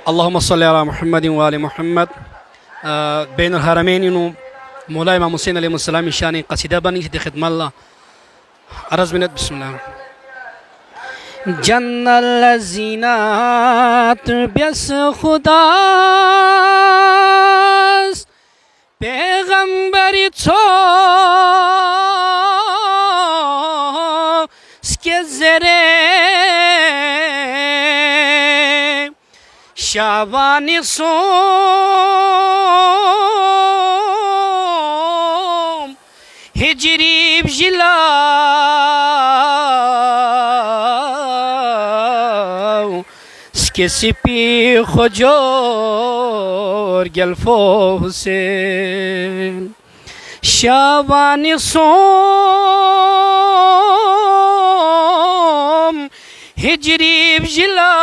اللهم صل على محمد وآل محمد. بين الهرمين إنه مولاي إمام حسين عليه السلام شان قصيدة بني دي خدمة الله عرض منت. بسم الله. جن الذين بس خداست پیغمبری تو سکه زره شابانی سوم هجری بجلا سکه سپی خجور گلفو حسین شابانی سوم هجری بجلا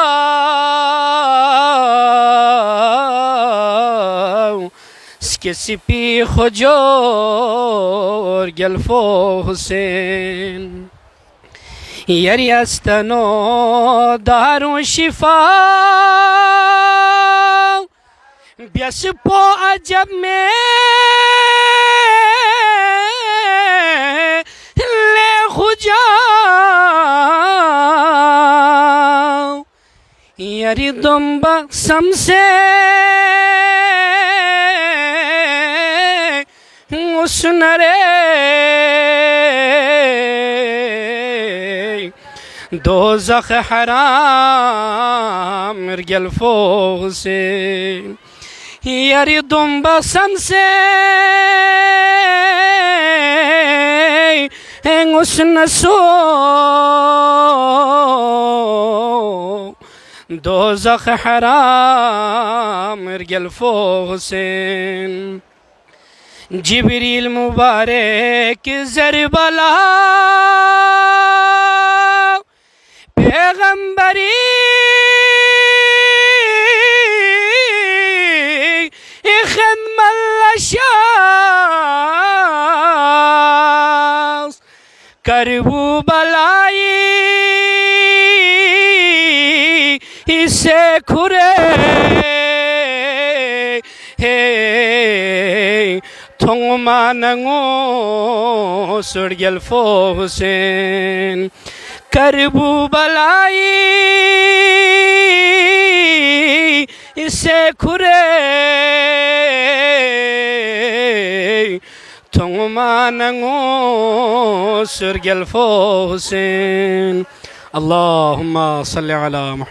سکه سپی خجور گلفو حسین یری استنو دارو شفا بیس پو عجب میں لے خجا یری دنبا سمسے اسنرے دوزخ حرام رجل فوسين يردون بسمسي نسو دوزخ حرام رجل فوسين جبريل مبارك زربلا پیغمبری خدمة الشاس کربو بلائی اسے کھرے تھونگ ماننگو سرگل فوسین کربو بلائی اسے کھرے تھونگ ماننگو سرگل فوسین. اللهم صل على محمد.